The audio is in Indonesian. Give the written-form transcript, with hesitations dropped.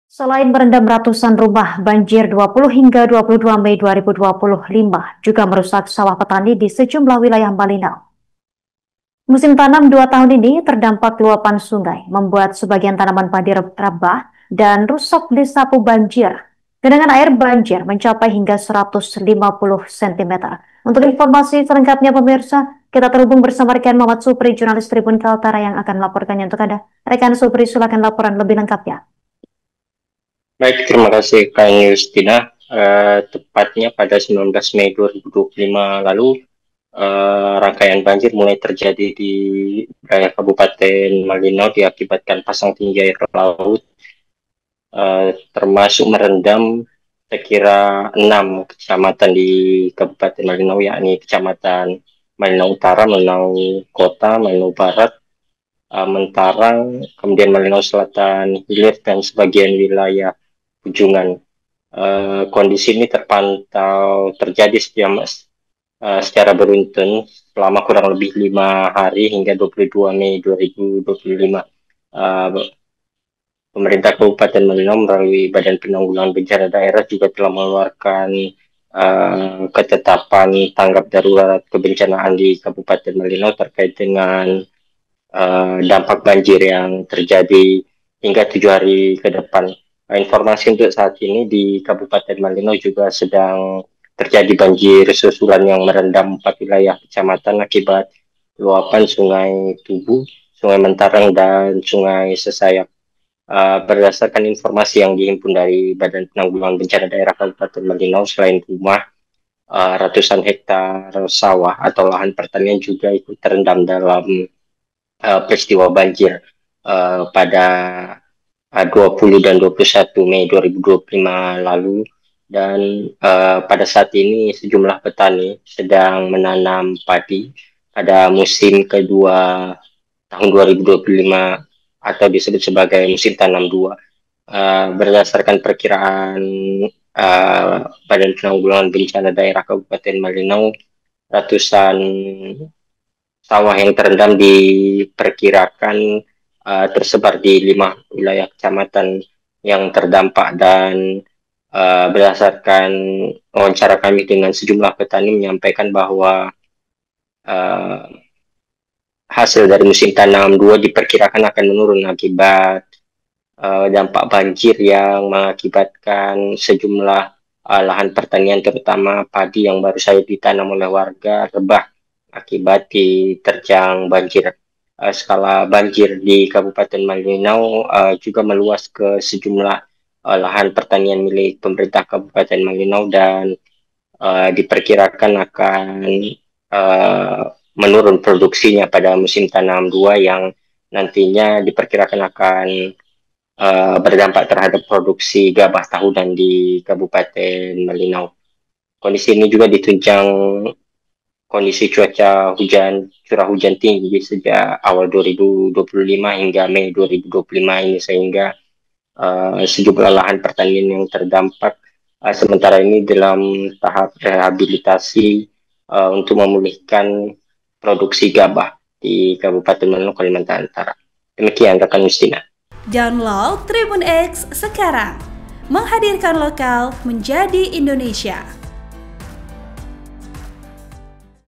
Selain merendam ratusan rumah, banjir 20 hingga 22 Mei 2025 juga merusak sawah petani di sejumlah wilayah Malinau. Musim tanam 2 tahun ini terdampak luapan sungai, membuat sebagian tanaman padi rebah dan rusak disapu banjir. Genangan air banjir mencapai hingga 150 cm. Untuk informasi selengkapnya pemirsa, kita terhubung bersama rekan Muhammad Supri, jurnalis Tribun Kaltara yang akan melaporkannya untuk Anda. Rekan Supri, silakan laporan lebih lengkapnya. Baik, terima kasih Kak Yustina. Tepatnya pada 19 Mei 2025 lalu, rangkaian banjir mulai terjadi di wilayah Kabupaten Malinau diakibatkan pasang tinggi air laut, termasuk merendam sekira 6 kecamatan di Kabupaten Malinau, yakni Kecamatan Malinau Utara, Malinau Kota, Malinau Barat, Mentarang, kemudian Malinau Selatan, Hilir, dan sebagian wilayah Ujungan. Kondisi ini terpantau terjadi secara beruntun selama kurang lebih 5 hari hingga 22 Mei 2025. Pemerintah Kabupaten Malinau melalui Badan Penanggulangan Bencana Daerah juga telah mengeluarkan ketetapan tanggap darurat kebencanaan di Kabupaten Malinau terkait dengan dampak banjir yang terjadi hingga 7 hari ke depan. Informasi untuk saat ini di Kabupaten Malinau juga sedang terjadi banjir susulan yang merendam 4 wilayah kecamatan akibat luapan Sungai Tubu, Sungai Mentarang, dan Sungai Sesayap. Berdasarkan informasi yang dihimpun dari Badan Penanggulangan Bencana Daerah Kabupaten Malinau, selain rumah, ratusan hektar sawah atau lahan pertanian juga ikut terendam dalam peristiwa banjir pada 20 dan 21 Mei 2025 lalu, dan pada saat ini sejumlah petani sedang menanam padi pada musim kedua tahun 2025 atau disebut sebagai musim tanam 2. Berdasarkan perkiraan Badan Penanggulangan Bencana Daerah Kabupaten Malinau, ratusan sawah yang terendam diperkirakan tersebar di 5 wilayah kecamatan yang terdampak, dan berdasarkan wawancara kami dengan sejumlah petani menyampaikan bahwa hasil dari musim tanam 2 diperkirakan akan menurun akibat dampak banjir yang mengakibatkan sejumlah lahan pertanian terutama padi yang baru saja ditanam oleh warga rebah akibat diterjang banjir. Skala banjir di Kabupaten Malinau juga meluas ke sejumlah lahan pertanian milik pemerintah Kabupaten Malinau, dan diperkirakan akan menurun produksinya pada musim tanam 2 yang nantinya diperkirakan akan berdampak terhadap produksi gabah tahunan di Kabupaten Malinau. Kondisi ini juga ditunjang kondisi cuaca curah hujan tinggi sejak awal 2025 hingga Mei 2025 ini, sehingga sejumlah lahan pertanian yang terdampak sementara ini dalam tahap rehabilitasi untuk memulihkan produksi gabah di Kabupaten Malinau, Kalimantan Utara. Demikian rekan Justina. Download Tribun X sekarang, menghadirkan lokal menjadi Indonesia.